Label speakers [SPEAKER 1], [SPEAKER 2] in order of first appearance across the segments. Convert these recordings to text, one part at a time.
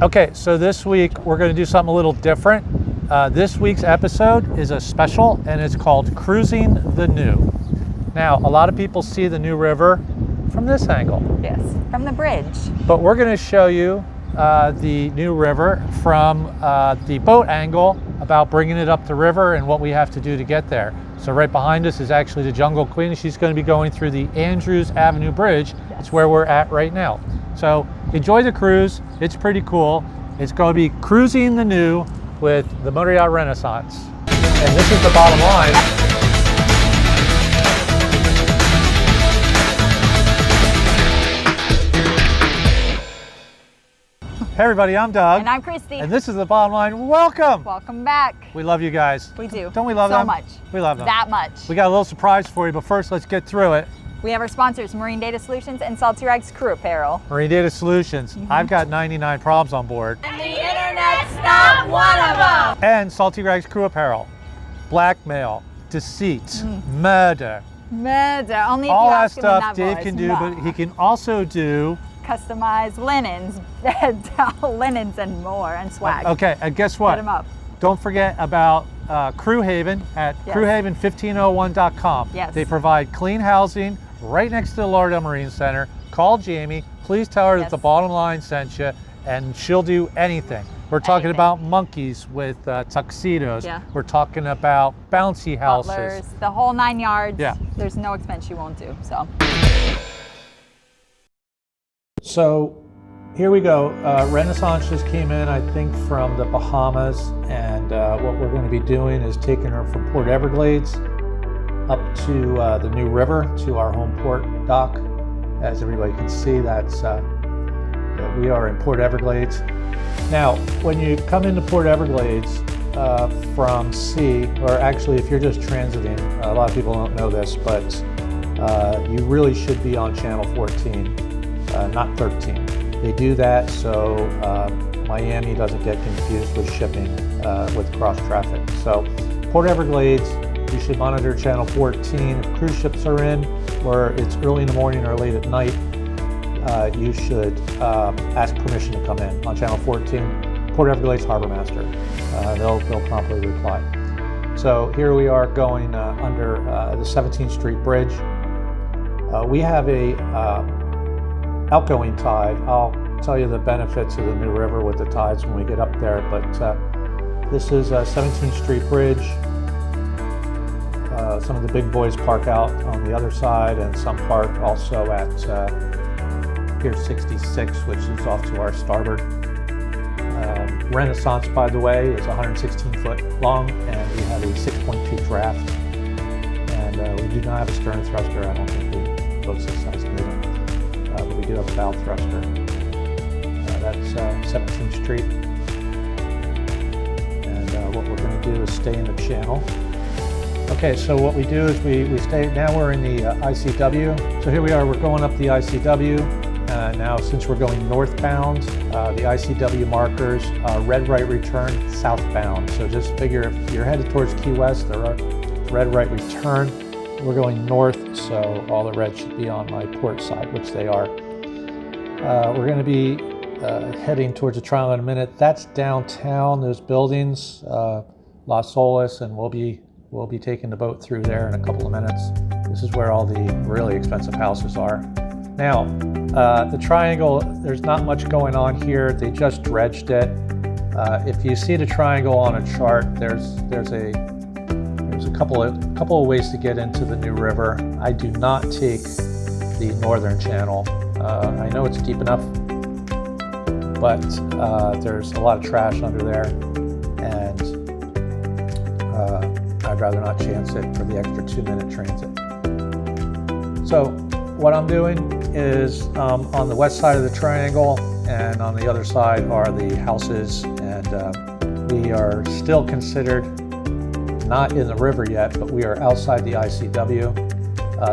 [SPEAKER 1] Okay, so this week we're going to do something a little different. This week's episode is a special and it's called Cruising the New. Now, a lot of people see the New River from this angle.
[SPEAKER 2] Yes, from the bridge.
[SPEAKER 1] But we're going to show you the New River from the boat angle about bringing it up the river and what we have to do to get there. So right behind us is actually the Jungle Queen. She's going to be going through the Andrews Avenue Bridge.
[SPEAKER 2] Yes.
[SPEAKER 1] It's where we're at right now. So enjoy the cruise. It's pretty cool. It's going to be Cruising the New with the Motor Yacht Renaissance. And this is the bottom line. Hey everybody, I'm Doug.
[SPEAKER 2] And I'm Christy.
[SPEAKER 1] And this is the bottom line. Welcome.
[SPEAKER 2] Welcome back.
[SPEAKER 1] We love you guys.
[SPEAKER 2] We do.
[SPEAKER 1] Don't we love them?
[SPEAKER 2] So much.
[SPEAKER 1] We love them.
[SPEAKER 2] That much.
[SPEAKER 1] We got a little surprise for you, but first let's get through it.
[SPEAKER 2] We have our sponsors, Marine Data Solutions and Salty Rags Crew Apparel.
[SPEAKER 1] Marine Data Solutions. I've got 99 problems on board.
[SPEAKER 2] And the internet's not one of them.
[SPEAKER 1] And Salty Rags Crew Apparel. Blackmail, deceit, murder.
[SPEAKER 2] Murder. Only if
[SPEAKER 1] all
[SPEAKER 2] you
[SPEAKER 1] that
[SPEAKER 2] ask him in
[SPEAKER 1] stuff
[SPEAKER 2] that
[SPEAKER 1] Dave
[SPEAKER 2] voice.
[SPEAKER 1] can do,
[SPEAKER 2] No.
[SPEAKER 1] but he can also do...
[SPEAKER 2] Customized linens, linens and more, and swag.
[SPEAKER 1] Okay, and guess what?
[SPEAKER 2] Hit him up.
[SPEAKER 1] Don't forget about Crew Haven at
[SPEAKER 2] Yes.
[SPEAKER 1] crewhaven1501.com.
[SPEAKER 2] Yes.
[SPEAKER 1] They provide clean housing right next to the Lauderdale Marine Center. Call Jamie. Please tell her that
[SPEAKER 2] Yes.
[SPEAKER 1] the bottom line sent you, and she'll do anything. We're talking
[SPEAKER 2] Anything.
[SPEAKER 1] about monkeys with tuxedos.
[SPEAKER 2] Yeah.
[SPEAKER 1] We're talking about bouncy houses.
[SPEAKER 2] Butlers, the whole 9 yards.
[SPEAKER 1] Yeah.
[SPEAKER 2] There's no expense you won't do, so.
[SPEAKER 1] So here we go. Renaissance just came in, I think, from the Bahamas, and what we're going to be doing is taking her from Port Everglades up to the New River, to our home port dock. As everybody can see, that's we are in Port Everglades. Now, when you come into Port Everglades from sea, or actually if you're just transiting, a lot of people don't know this, but you really should be on Channel 14. Not 13. They do that so Miami doesn't get confused with shipping with cross traffic. So Port Everglades, you should monitor Channel 14. If cruise ships are in, or it's early in the morning or late at night, you should ask permission to come in on Channel 14. Port Everglades Harbor Master. They'll promptly reply. So here we are going under the 17th Street Bridge. We have a outgoing tide. I'll tell you the benefits of the New River with the tides when we get up there, but this is 17th Street Bridge. Some of the big boys park out on the other side, and some park also at Pier 66, which is off to our starboard. Renaissance, by the way, is 116 foot long, and we have a 6.2 draft, and we do not have a stern thruster. I don't think we boats this size need them. But we do have a bow thruster. That's 17th Street. And what we're going to do is stay in the channel. Okay, so what we do is we stay, now we're in the ICW. So here we are, we're going up the ICW. Now since we're going northbound, the ICW markers are red right return, southbound. So just figure if you're headed towards Key West, there are red right return. We're going north, so all the red should be on my port side, which they are. We're going to be heading towards the trial in a minute. That's downtown, those buildings, Las Olas, and we'll be taking the boat through there in a couple of minutes. This is where all the really expensive houses are. Now, the triangle, there's not much going on here. They just dredged it. If you see the triangle on a chart, there's a couple of ways to get into the New River. I do not take the northern channel. I know it's deep enough, but there's a lot of trash under there, and I'd rather not chance it for the extra 2-minute transit. So what I'm doing is on the west side of the triangle, and on the other side are the houses, and we are still considered not in the river yet, but we are outside the ICW.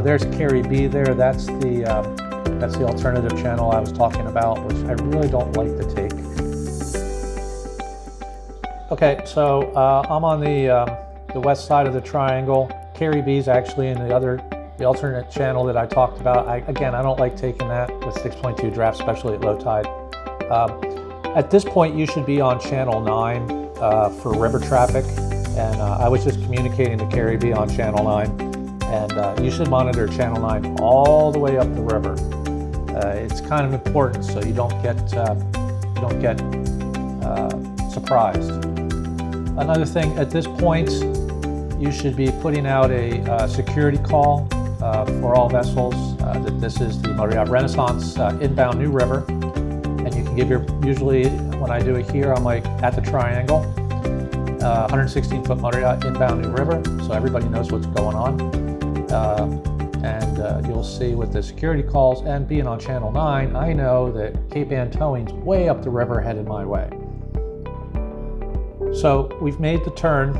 [SPEAKER 1] There's Carrie B there. That's the alternative channel I was talking about, which I really don't like to take. Okay, so I'm on the west side of the triangle. Carrie B is actually in the alternate channel that I talked about. Again, I don't like taking that with 6.2 draft, especially at low tide. At this point, you should be on channel 9 for river traffic, and I was just communicating to Carrie B on channel 9, and you should monitor channel 9 all the way up the river. It's kind of important so you don't get surprised. Another thing, at this point, you should be putting out a security call for all vessels that this is the Motor Yacht Renaissance inbound New River. And you can give usually when I do it here, I'm like at the triangle, 116-foot motor yacht inbound New River, so everybody knows what's going on. And you'll see with the security calls and being on channel 9, I know that Cape Ann towing's way up the river headed my way. So we've made the turn,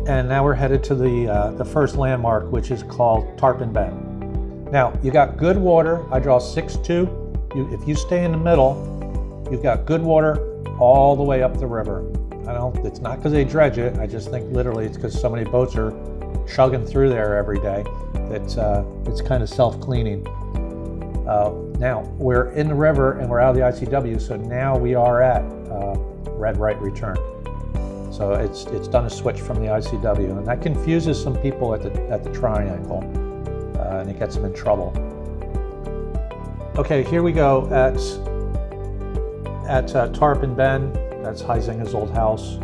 [SPEAKER 1] and now we're headed to the first landmark, which is called Tarpon Bend. Now, you got good water. I draw 6-2. If you stay in the middle, you've got good water all the way up the river. It's not because they dredge it. I just think literally it's because so many boats are chugging through there every day that it's kind of self-cleaning. Now, we're in the river and we're out of the ICW, so now we are at red right return. So it's done a switch from the ICW, and that confuses some people at the triangle, and it gets them in trouble. Okay, here we go at Tarpon Bend. That's Huizinga's old house.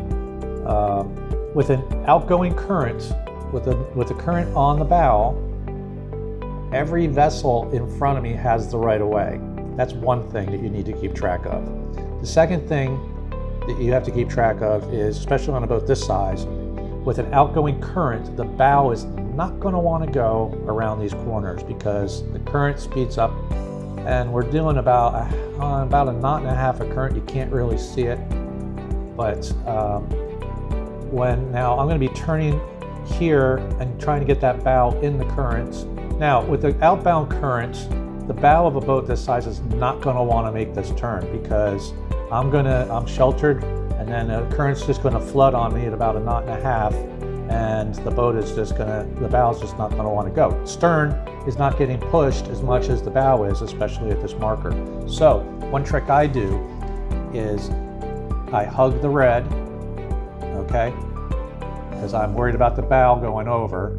[SPEAKER 1] With an outgoing current, with the current on the bow, every vessel in front of me has the right of way. That's one thing that you need to keep track of. The second thing that you have to keep track of is, especially on a boat this size, with an outgoing current, the bow is not going to want to go around these corners because the current speeds up, and we're doing about a knot and a half of current. You can't really see it, but now I'm going to be turning here and trying to get that bow in the currents. Now, with the outbound currents, the bow of a boat this size is not going to want to make this turn because I'm sheltered, and then the current's just going to flood on me at about a knot and a half, and the boat is the bow is just not going to want to go. Stern is not getting pushed as much as the bow is, especially at this marker. So one trick I do is I hug the red, okay, because I'm worried about the bow going over,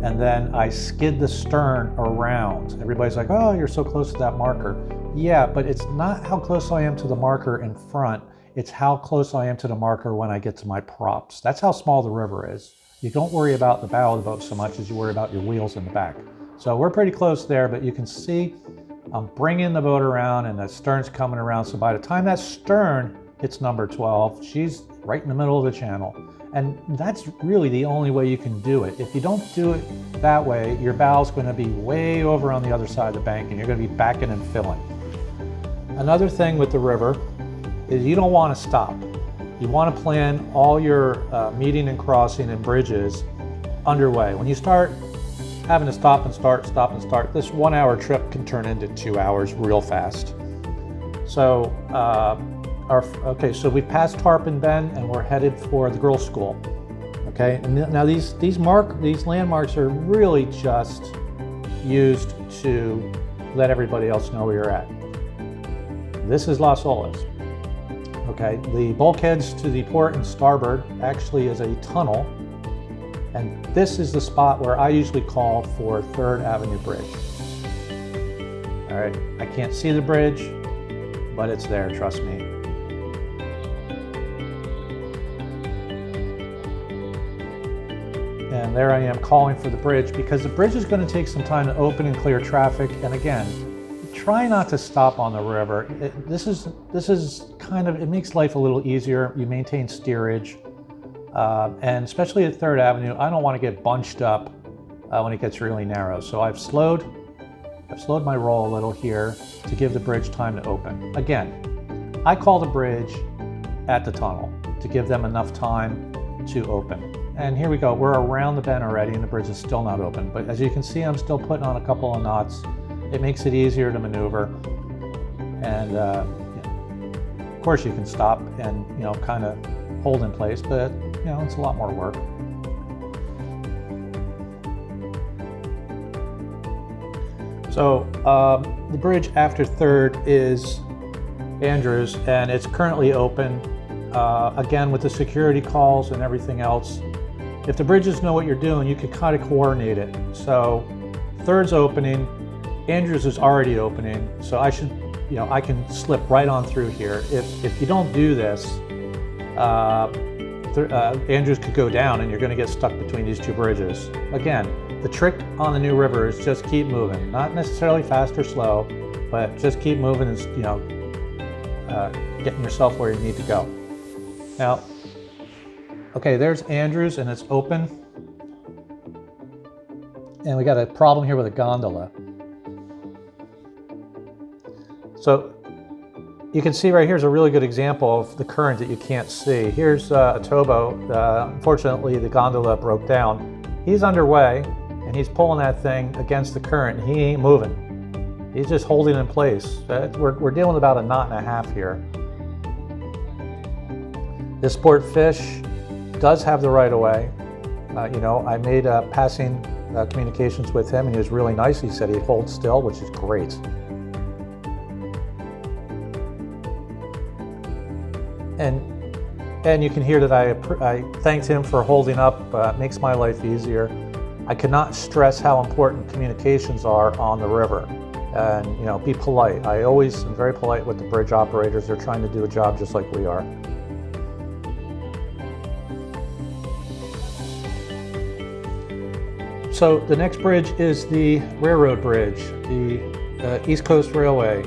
[SPEAKER 1] and then I skid the stern around. Everybody's like, oh, you're so close to that marker. Yeah, but it's not how close I am to the marker in front, it's how close I am to the marker when I get to my props. That's how small the river is. You don't worry about the bow of the boat so much as you worry about your wheels in the back. So we're pretty close there, but you can see I'm bringing the boat around and the stern's coming around. So by the time that stern hits number 12, she's right in the middle of the channel. And that's really the only way you can do it. If you don't do it that way, your bow's going to be way over on the other side of the bank and you're going to be backing and filling. Another thing with the river is you don't want to stop. You want to plan all your meeting and crossing and bridges underway. When you start having to stop and start, this 1 hour trip can turn into 2 hours real fast. So, so we passed Tarpon Bend and we're headed for the girls' school. Okay, and now these landmarks are really just used to let everybody else know where you're at. This is Las Olas. Okay, the bulkheads to the port and starboard actually is a tunnel, and this is the spot where I usually call for 3rd Avenue Bridge. All right, I can't see the bridge, but it's there, trust me. And there I am calling for the bridge because the bridge is going to take some time to open and clear traffic. And again, try not to stop on the river. This is kind of, it makes life a little easier. You maintain steerage, and especially at 3rd Avenue, I don't want to get bunched up when it gets really narrow. So I've slowed my roll a little here to give the bridge time to open. Again, I call the bridge at the tunnel to give them enough time to open. And here we go, we're around the bend already and the bridge is still not open. But as you can see, I'm still putting on a couple of knots. It makes it easier to maneuver. And of course you can stop and kind of hold in place, but it's a lot more work. So the bridge after 3rd is Andrews, and it's currently open. Again, with the security calls and everything else, if the bridges know what you're doing, you can kind of coordinate it. So third's opening, Andrews is already opening, so I should, I can slip right on through here. If you don't do this, Andrews could go down and you're going to get stuck between these two bridges. Again, the trick on the new river is just keep moving, not necessarily fast or slow, but just keep moving and getting yourself where you need to go. Now, okay, there's Andrews and it's open. And we got a problem here with a gondola. So you can see right here's a really good example of the current that you can't see. Here's a towboat. Unfortunately, the gondola broke down. He's underway and he's pulling that thing against the current. He ain't moving. He's just holding in place. We're dealing with about a knot and a half here. This sport fish does have the right of way. I made passing communications with him and he was really nice. He said he'd hold still, which is great. And you can hear that I thanked him for holding up. Makes my life easier. I cannot stress how important communications are on the river. And be polite. I always am very polite with the bridge operators. They're trying to do a job just like we are. So the next bridge is the railroad bridge, the East Coast Railway.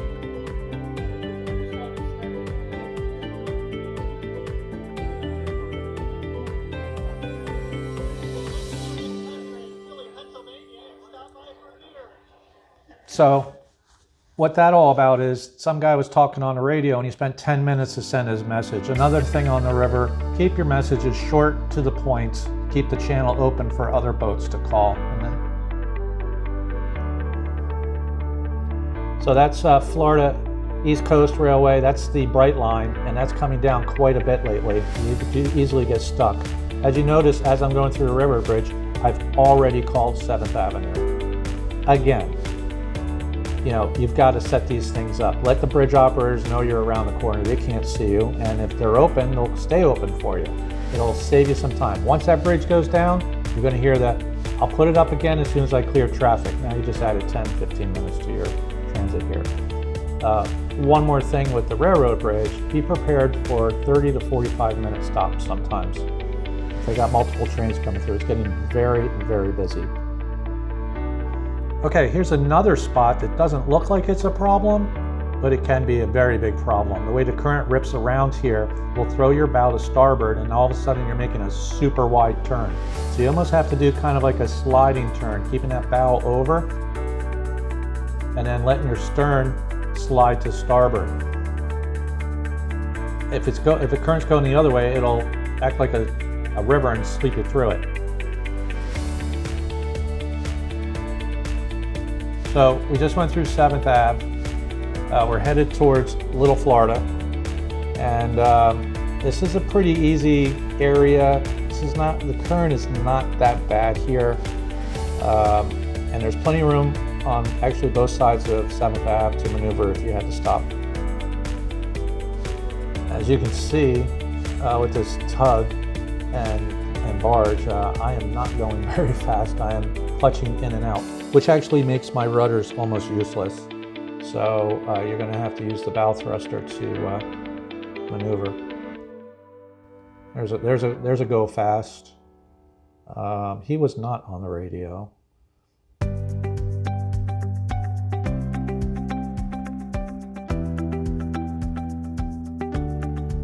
[SPEAKER 1] So what that all about is some guy was talking on the radio and he spent 10 minutes to send his message. Another thing on the river, keep your messages short to the point. Keep the channel open for other boats to call. So that's Florida East Coast Railway. That's the Bright Line, and that's coming down quite a bit lately. You could easily get stuck. As you notice, as I'm going through the river bridge, I've already called 7th Avenue. Again, you've got to set these things up. Let the bridge operators know you're around the corner. They can't see you, and if they're open, they'll stay open for you. It'll save you some time. Once that bridge goes down, you're going to hear that. I'll put it up again as soon as I clear traffic. Now you just added 10, 15 minutes to your transit here. One more thing with the railroad bridge, be prepared for 30 to 45 minute stops sometimes. They got multiple trains coming through. It's getting very, very busy. Okay, here's another spot that doesn't look like it's a problem, but it can be a very big problem. The way the current rips around here will throw your bow to starboard, and all of a sudden you're making a super wide turn. So you almost have to do kind of like a sliding turn, keeping that bow over, and then letting your stern slide to starboard. If the current's going the other way, it'll act like a river and sweep you through it. So we just went through 7th Ave. We're headed towards Little Florida, and this is a pretty easy area. The current is not that bad here, and there's plenty of room on actually both sides of 7th Ave to maneuver if you had to stop. As you can see with this tug and barge, I am not going very fast. I am clutching in and out, which actually makes my rudders almost useless. So you're going to have to use the bow thruster to maneuver. There's a go fast. He was not on the radio.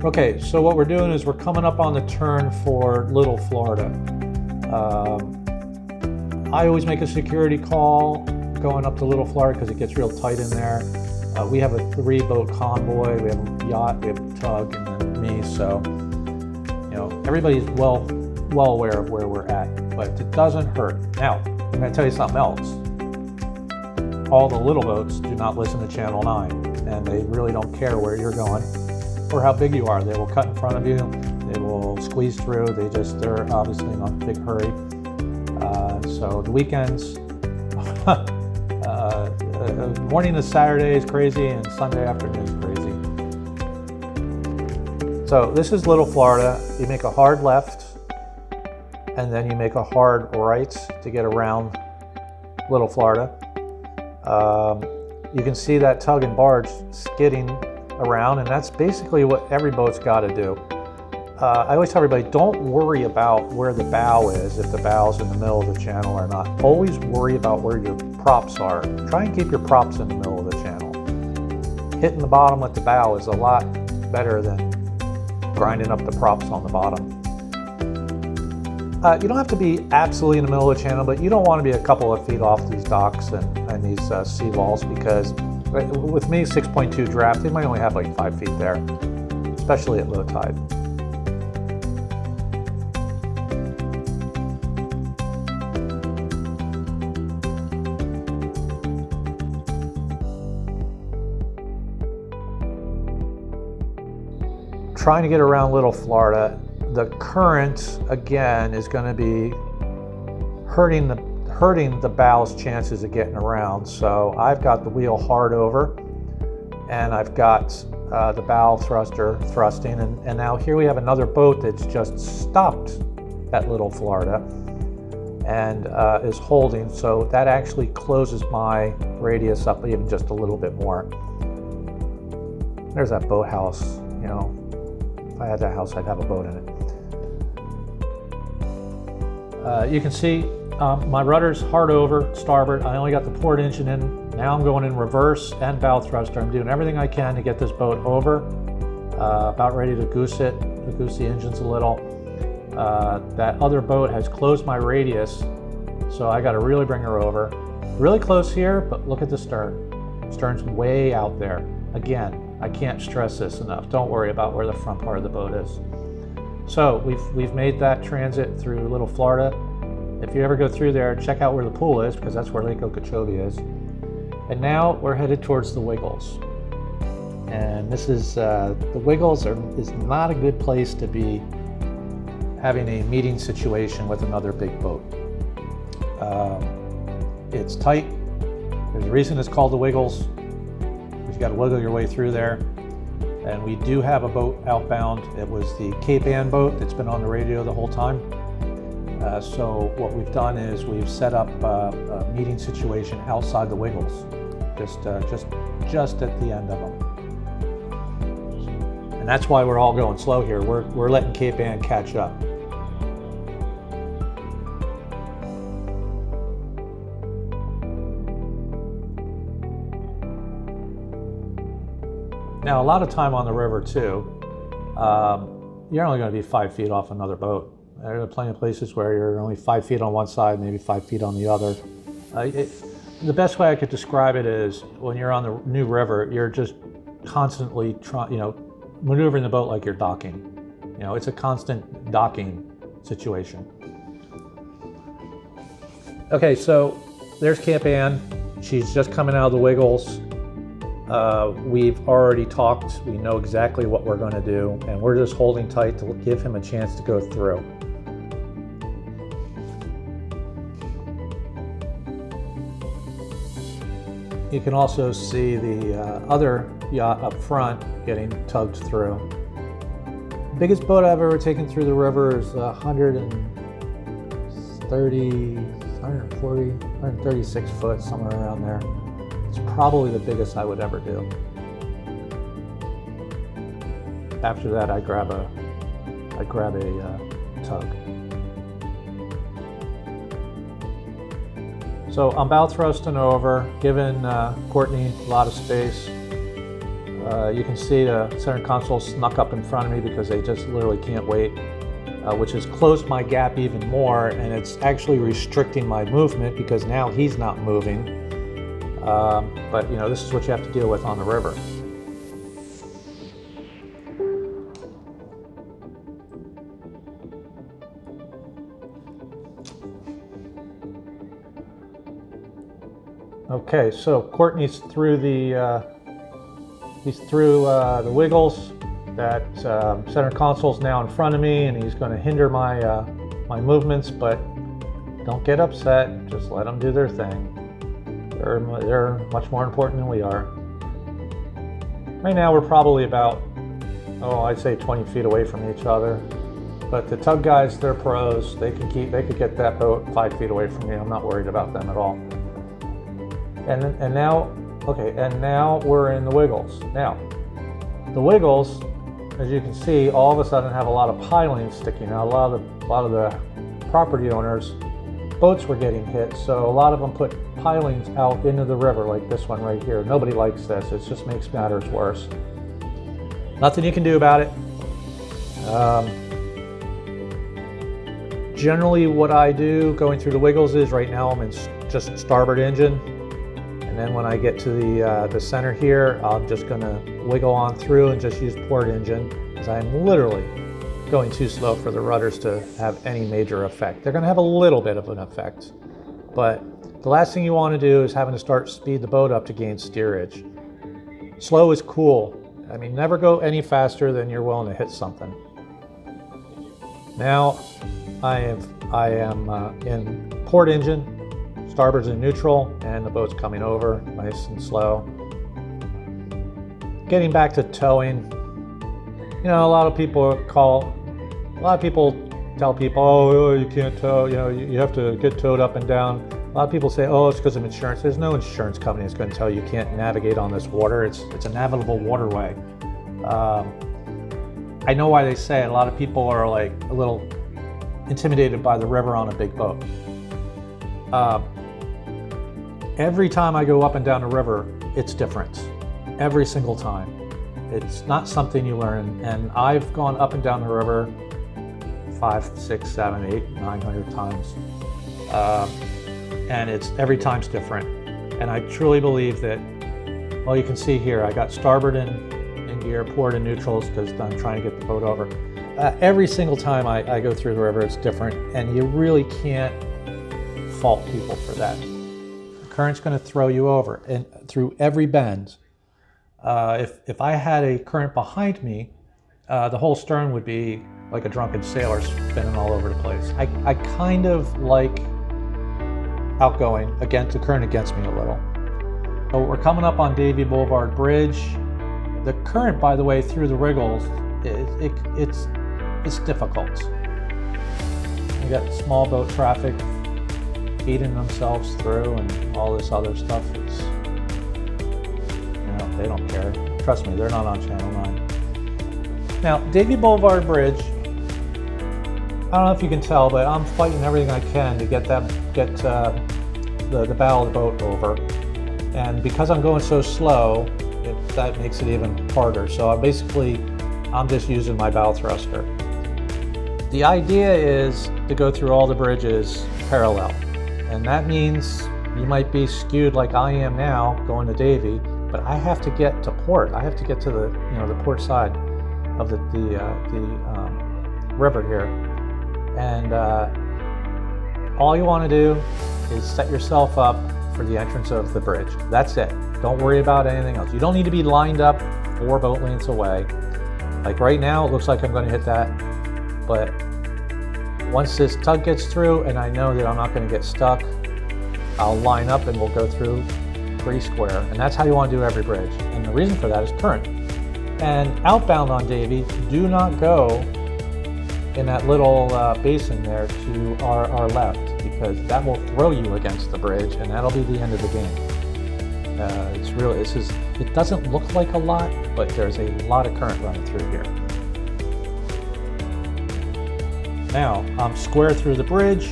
[SPEAKER 1] Okay, so what we're doing is we're coming up on the turn for Little Florida. I always make a security call going up to Little Florida because it gets real tight in there. We have a 3-boat convoy. We have a yacht, we have a tug, and then me. So, everybody's well aware of where we're at, but it doesn't hurt. Now, I'm going to tell you something else. All the little boats do not listen to Channel 9, and they really don't care where you're going or how big you are. They will cut in front of you. They will squeeze through. They're obviously not in a big hurry. So the weekends, morning to Saturday is crazy, and Sunday afternoon is crazy. So this is Little Florida. You make a hard left, and then you make a hard right to get around Little Florida. You can see that tug and barge skidding around, and that's basically what every boat's got to do. I always tell everybody, don't worry about where the bow is, if the bow's in the middle of the channel or not. Always worry about where your props are. Try and keep your props in the middle of the channel. Hitting the bottom with the bow is a lot better than grinding up the props on the bottom. You don't have to be absolutely in the middle of the channel, but you don't want to be a couple of feet off these docks and these sea walls, because with me, 6.2 draft, they might only have like 5 feet there, especially at low tide. Trying to get around Little Florida, the current again is going to be hurting the bow's chances of getting around. So I've got the wheel hard over, and I've got the bow thruster thrusting, and now here we have another boat that's just stopped at Little Florida and is holding. So that actually closes my radius up even just a little bit more. There's that boathouse, you know. If I had that house, I'd have a boat in it. You can see my rudder's hard over, starboard. I only got the port engine in. Now I'm going in reverse and bow thruster. I'm doing everything I can to get this boat over. About ready to goose it, to goose the engines a little. That other boat has closed my radius, so I got to really bring her over. Really close here, but look at the stern. Stern's way out there. Again, I can't stress this enough. Don't worry about where the front part of the boat is. So we've made that transit through Little Florida. If you ever go through there, check out where the pool is, because that's where Lake Okeechobee is. And now we're headed towards the Wiggles. And this is, the Wiggles is not a good place to be having a meeting situation with another big boat. It's tight. There's a reason it's called the Wiggles. You got to wiggle your way through there. And we do have a boat outbound. It was the Cape Ann boat that's been on the radio the whole time. So what we've done is we've set up a meeting situation outside the Wiggles, just at the end of them. And that's why we're all going slow here. We're letting Cape Ann catch up. Now, a lot of time on the river too, you're only going to be 5 feet off another boat. There are plenty of places where you're only 5 feet on one side, maybe 5 feet on the other. The best way I could describe it is when you're on the new river, you're just constantly maneuvering the boat like you're docking. It's a constant docking situation. Okay, so there's Cape Ann. She's just coming out of the Wiggles. We've already talked. We know exactly what we're going to do, and we're just holding tight to give him a chance to go through. You can also see the other yacht up front getting tugged through. Biggest boat I've ever taken through the river is 136 foot, somewhere around there. It's probably the biggest I would ever do. After that, I grab a tug. So I'm bow thrusting over, giving Courtney a lot of space. You can see the center console snuck up in front of me because they just literally can't wait, which has closed my gap even more, and it's actually restricting my movement because now he's not moving. But this is what you have to deal with on the river. Okay, so Courtney's through the Wiggles. That center console's now in front of me, and he's going to hinder my my movements. But don't get upset. Just let them do their thing. They're much more important than we are. Right now, we're probably about oh, I'd say 20 feet away from each other. But the tug guys, they're pros. They could get that boat 5 feet away from me. I'm not worried about them at all. And now, okay, and now we're in the Wiggles. Now, the Wiggles, as you can see, all of a sudden have a lot of pilings sticking out. A lot of the property owners, boats were getting hit, so a lot of them put pilings out into the river, like this one right here. Nobody likes this. It just makes matters worse. Nothing you can do about it. Generally, what I do going through the Wiggles is right now I'm in just starboard engine, and then when I get to the center here, I'm just going to wiggle on through and just use port engine, because I'm literally going too slow for the rudders to have any major effect. They're going to have a little bit of an effect, but the last thing you want to do is having to start speed the boat up to gain steerage. Slow is cool. I mean, never go any faster than you're willing to hit something. Now I am in port engine, starboard's in neutral, and the boat's coming over nice and slow. Getting back to towing, you know, a lot of people tell people, oh, you can't tow, you know, you have to get towed up and down. A lot of people say, oh, it's because of insurance. There's no insurance company that's going to tell you you can't navigate on this water. It's a navigable waterway. I know why they say it. A lot of people are like a little intimidated by the river on a big boat. Every time I go up and down the river, it's different. Every single time. It's not something you learn. And I've gone up and down the river 5, 6, 7, 8, 900 times. And it's every time's different. And I truly believe that, well, you can see here, I got starboard in gear, port in neutrals, because I'm trying to get the boat over. Every single time I go through the river, it's different, and you really can't fault people for that. The current's going to throw you over, and through every bend. If I had a current behind me, the whole stern would be like a drunken sailor spinning all over the place. I kind of like outgoing, against the current against me a little. So we're coming up on Davie Boulevard Bridge. The current, by the way, through the Wiggles, it's difficult. You got small boat traffic feeding themselves through and all this other stuff. It's, you know, they don't care. Trust me, they're not on Channel 9. Now, Davie Boulevard Bridge, I don't know if you can tell, but I'm fighting everything I can to get the bow of the boat over. And because I'm going so slow, that makes it even harder. So I'm just using my bow thruster. The idea is to go through all the bridges parallel. And that means you might be skewed like I am now going to Davie, but I have to get to port. I have to get to the port side of the river here. And all you want to do is set yourself up for the entrance of the bridge. That's it. Don't worry about anything else. You don't need to be lined up 4 boat lengths away. Like right now, it looks like I'm going to hit that. But once this tug gets through and I know that I'm not going to get stuck, I'll line up and we'll go through pretty square. And that's how you want to do every bridge. And the reason for that is current. And outbound on Davie, do not go in that little basin there to our left, because that will throw you against the bridge and that'll be the end of the game. It doesn't look like a lot, but there's a lot of current running through here. Now I'm square through the bridge,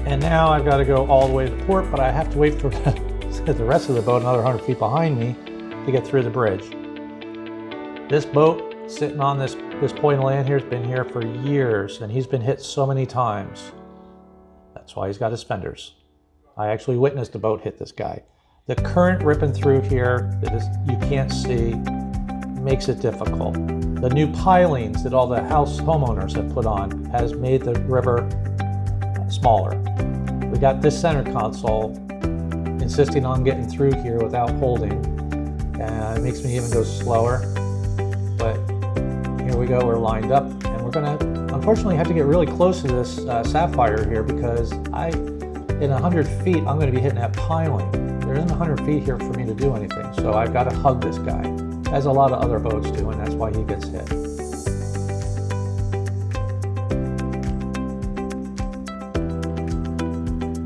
[SPEAKER 1] and now I've got to go all the way to the port, but I have to wait for the rest of the boat another 100 feet behind me to get through the bridge. This boat sitting on this point of land here has been here for years, and he's been hit so many times. That's why he's got his fenders. I actually witnessed a boat hit this guy. The current ripping through here that you can't see makes it difficult. The new pilings that all the homeowners have put on has made the river smaller. We got this center console insisting on getting through here without holding, and it makes me even go slower. But here we go, we're lined up, and we're gonna unfortunately have to get really close to this sapphire here, because in 100 feet I'm going to be hitting that piling. There isn't 100 feet here for me to do anything, so I've got to hug this guy. as a lot of other boats do, and that's why he gets hit.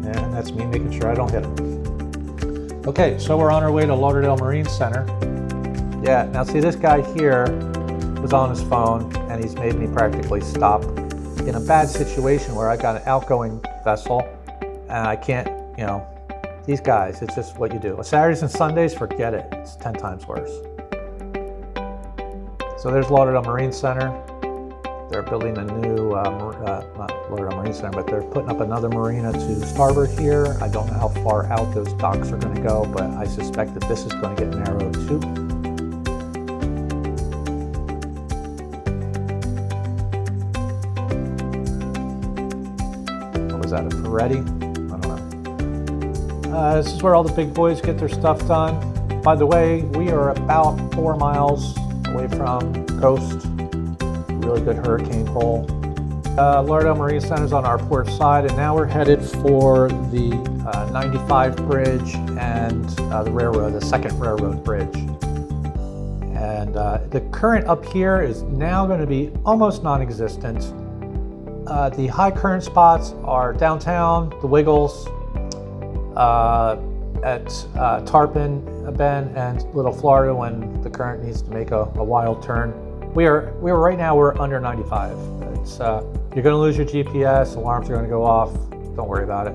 [SPEAKER 1] And that's me making sure I don't hit him. Okay, so we're on our way to Lauderdale Marine Center. Yeah, now see, this guy here was on his phone, and he's made me practically stop in a bad situation where I got an outgoing vessel, and I can't, you know, these guys, it's just what you do. Saturdays and Sundays, forget it. It's 10 times worse. So there's Lauderdale Marine Center. They're building a new, not Lauderdale Marine Center, but they're putting up another marina to starboard here. I don't know how far out those docks are going to go, but I suspect that this is going to get narrowed too. What was that, a Ferretti? I don't know. This is where all the big boys get their stuff done. By the way, we are about 4 miles away from coast. Really good hurricane hole. Lauderdale Marine Center is on our port side, and now we're headed for the 95 bridge and the railroad, the second railroad bridge. And the current up here is now going to be almost non-existent. The high current spots are downtown, the Wiggles, at Tarpon Bend and Little Florida when the current needs to make a wild turn. Right now we're under 95. It's you're going to lose your GPS. Alarms are going to go off. Don't worry about it.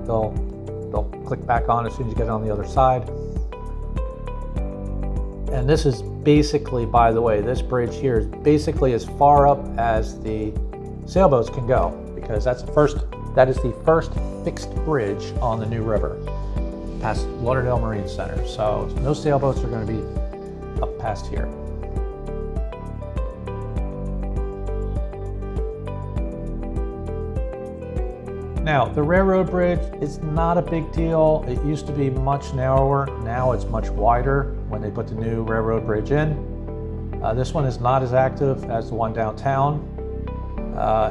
[SPEAKER 1] They'll click back on as soon as you get on the other side. And this is basically, by the way, this bridge here is basically as far up as the sailboats can go, because that is the first fixed bridge on the new river past Lauderdale Marine Center. So no sailboats are going to be up past here. Now, the railroad bridge is not a big deal. It used to be much narrower. Now it's much wider when they put the new railroad bridge in. This one is not as active as the one downtown.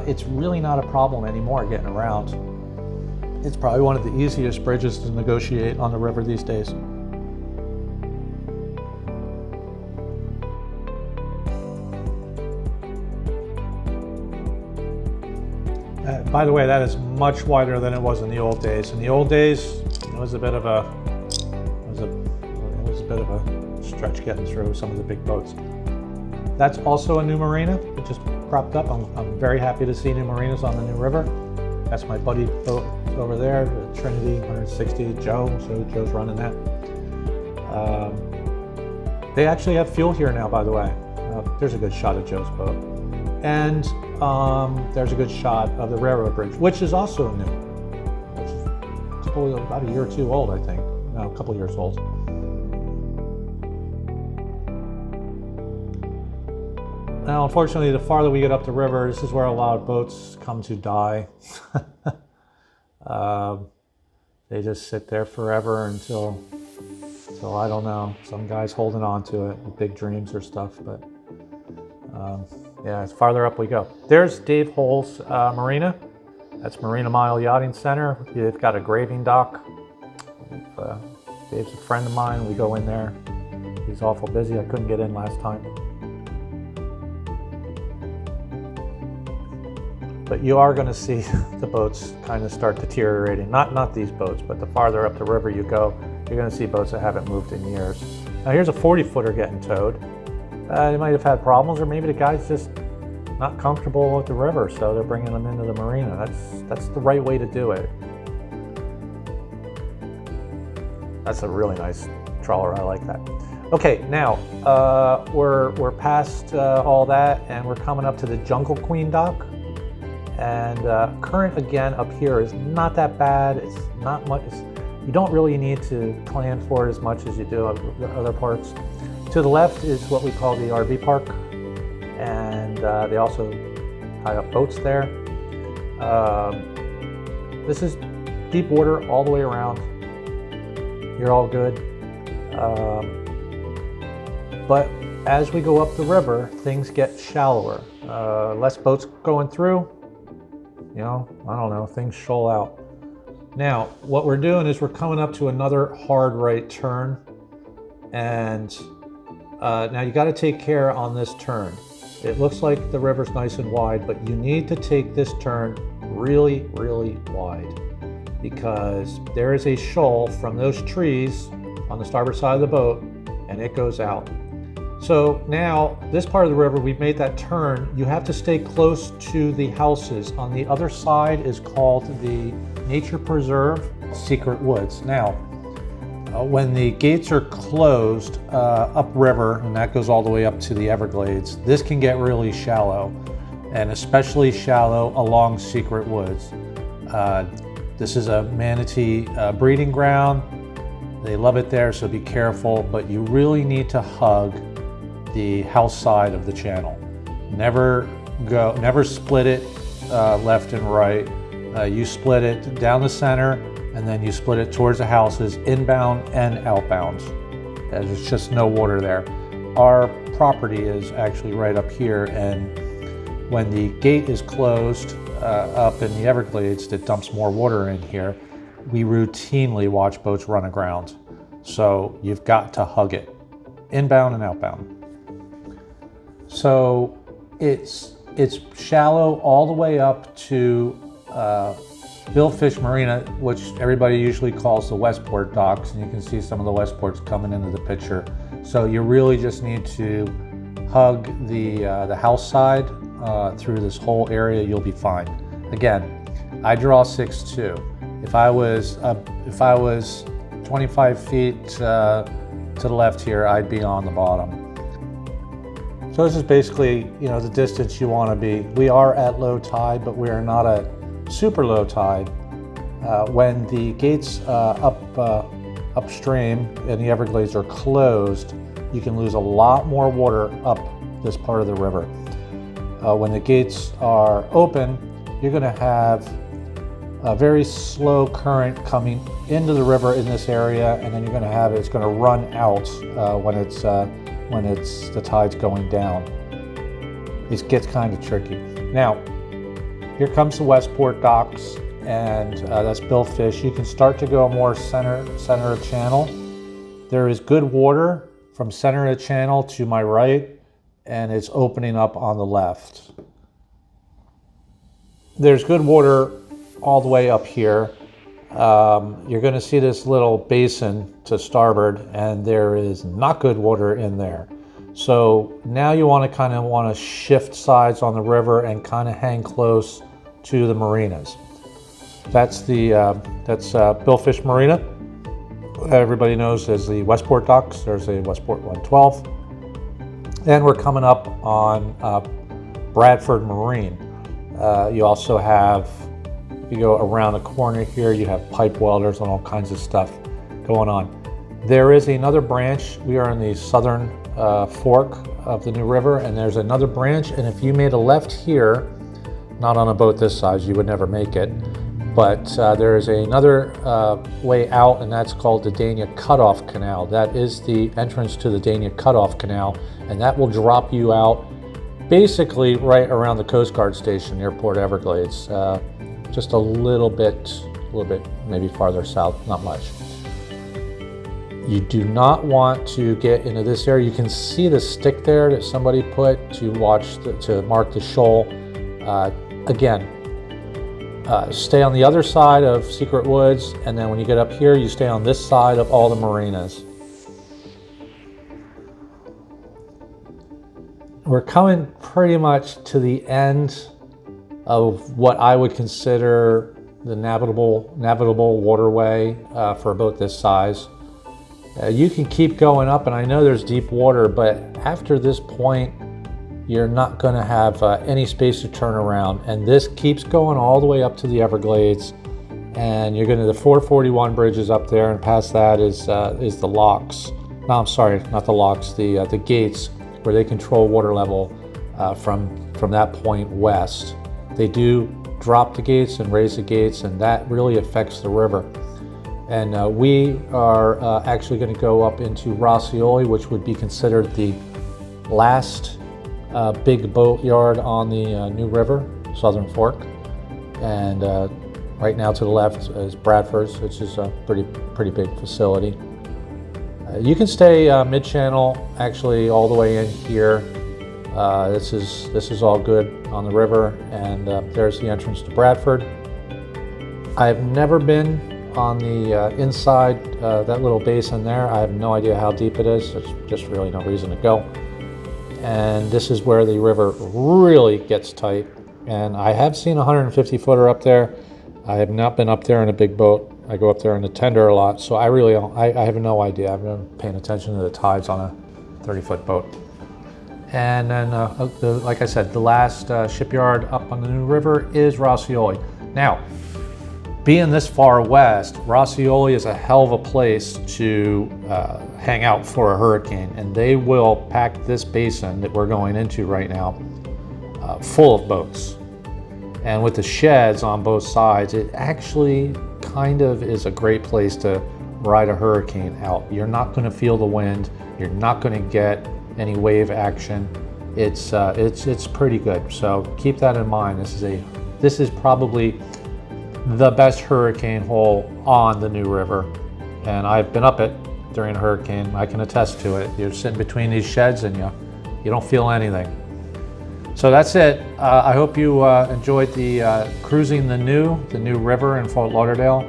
[SPEAKER 1] It's really not a problem anymore getting around. It's probably one of the easiest bridges to negotiate on the river these days. By the way, that is much wider than it was in the old days. In the old days, it was a bit of a stretch getting through some of the big boats. That's also a new marina. It just cropped up. I'm very happy to see new marinas on the new river. That's my buddy boat over there, the Trinity 160 Joe. So Joe's running that. They actually have fuel here now, by the way. There's a good shot of Joe's boat. And there's a good shot of the railroad bridge, which is also new. Which is about a year or two old, I think. No, a couple years old. Now, unfortunately, the farther we get up the river, this is where a lot of boats come to die. They just sit there forever until I don't know, some guy's holding on to it with big dreams or stuff, but yeah, as farther up we go. There's Dave Hull's marina. That's Marina Mile Yachting Center. They've got a graving dock. Dave's a friend of mine. We go in there. He's awful busy. I couldn't get in last time. But you are going to see the boats kind of start deteriorating. Not these boats, but the farther up the river you go, you're going to see boats that haven't moved in years. Now here's a 40-footer getting towed. They might have had problems, or maybe the guy's just not comfortable with the river, so they're bringing them into the marina. That's the right way to do it. That's a really nice trawler. I like that. Okay, now we're past all that, and we're coming up to the Jungle Queen dock. And current again up here is not that bad. It's not much. You don't really need to plan for it as much as you do other parts. To the left is what we call the RV park, and they also tie up boats there. This is deep water all the way around. You're all good. But as we go up the river, things get shallower. Less boats going through. You know, I don't know, things shoal out. Now, what we're doing is we're coming up to another hard right turn, and Now you got to take care on this turn. It looks like the river's nice and wide, but you need to take this turn really, really wide, because there is a shoal from those trees on the starboard side of the boat, and it goes out. So now this part of the river, we've made that turn. You have to stay close to the houses. On the other side is called the Nature Preserve, Secret Woods. Now, when the gates are closed upriver, and that goes all the way up to the Everglades, this can get really shallow, and especially shallow along Secret Woods. This is a manatee breeding ground. They love it there, so be careful, but you really need to hug the house side of the channel. Never split it left and right. You split it down the center, and then you split it towards the houses, inbound and outbound. There's just no water there. Our property is actually right up here, and when the gate is closed up in the Everglades that dumps more water in here, we routinely watch boats run aground. So you've got to hug it, inbound and outbound. So it's shallow all the way up to Billfish Marina, which everybody usually calls the Westport docks, and you can see some of the Westports coming into the picture. So you really just need to hug the house side through this whole area. You'll be fine. Again, I draw 6'2". If I was 25 feet to the left here, I'd be on the bottom. So this is basically, the distance you want to be. We are at low tide, but we are not at super low tide. When the gates upstream and the Everglades are closed, you can lose a lot more water up this part of the river. When the gates are open, you're going to have a very slow current coming into the river in this area, and then you're going to have it's going to run out when the tide's going down. It gets kind of tricky. Now, here comes the Westport docks, and that's Billfish. You can start to go more center of channel. There is good water from center of channel to my right, and it's opening up on the left. There's good water all the way up here. You're going to see this little basin to starboard, and there is not good water in there. So now you want to shift sides on the river and kind of hang close to the marinas. That's Billfish Marina. Everybody knows as the Westport docks. There's a Westport 112, and we're coming up on Bradford Marine. You also have, you go around the corner here, you have pipe welders and all kinds of stuff going on. There is another branch. We are in the southern fork of the New River, and there's another branch, and if you made a left here, not on a boat this size, you would never make it, but there is another way out, and that's called the Dania Cutoff Canal. That is the entrance to the Dania Cutoff Canal, and that will drop you out basically right around the Coast Guard station near Port Everglades. Just a little bit maybe farther south, not much. You do not want to get into this area. You can see the stick there that somebody put to mark the shoal. Again, stay on the other side of Secret Woods, and then when you get up here, you stay on this side of all the marinas. We're coming pretty much to the end of what I would consider the navigable waterway for a boat this size. You can keep going up, and I know there's deep water, but after this point, you're not going to have any space to turn around. And this keeps going all the way up to the Everglades, and you're going to the 441 bridges up there, and past that is the locks. No, I'm sorry, not the locks. The gates where they control water level from that point west. They do drop the gates and raise the gates, and that really affects the river. And we are actually going to go up into Roscioli, which would be considered the last big boat yard on the New River, Southern Fork. And right now to the left is Bradford's, which is a pretty big facility. You can stay mid-channel, actually, all the way in here. This is all good on the river, and there's the entrance to Bradford. I've never been on the inside that little basin there. I have no idea how deep it is. There's just really no reason to go. And this is where the river really gets tight. And I have seen a 150 footer up there. I have not been up there in a big boat. I go up there in the tender a lot, so I really don't, I have no idea. I've been paying attention to the tides on a 30-foot boat. And then, like I said, the last shipyard up on the New River is Roscioli. Now, being this far west, Roscioli is a hell of a place to hang out for a hurricane, and they will pack this basin that we're going into right now full of boats. And with the sheds on both sides, it actually kind of is a great place to ride a hurricane out. You're not going to feel the wind. You're not going to get any wave action. It's pretty good. So keep that in mind. This is probably the best hurricane hole on the New River, and I've been up it during a hurricane. I can attest to it. You're sitting between these sheds and you don't feel anything. So that's it. I hope you enjoyed the cruising the New River in Fort Lauderdale.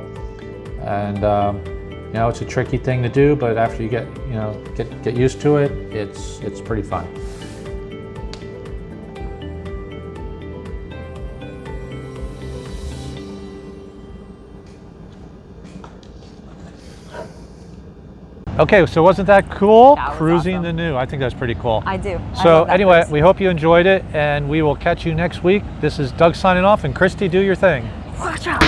[SPEAKER 1] And you know, it's a tricky thing to do, but after you get used to it, it's pretty fun. Okay, so wasn't that cool?
[SPEAKER 2] That was
[SPEAKER 1] Cruising
[SPEAKER 2] awesome.
[SPEAKER 1] the New. I think that's pretty cool.
[SPEAKER 2] I do. I
[SPEAKER 1] So
[SPEAKER 2] love that
[SPEAKER 1] anyway,
[SPEAKER 2] place.
[SPEAKER 1] we hope you enjoyed it, and we will catch you next week. This is Doug signing off, and Christy, do your thing.
[SPEAKER 2] Watch out.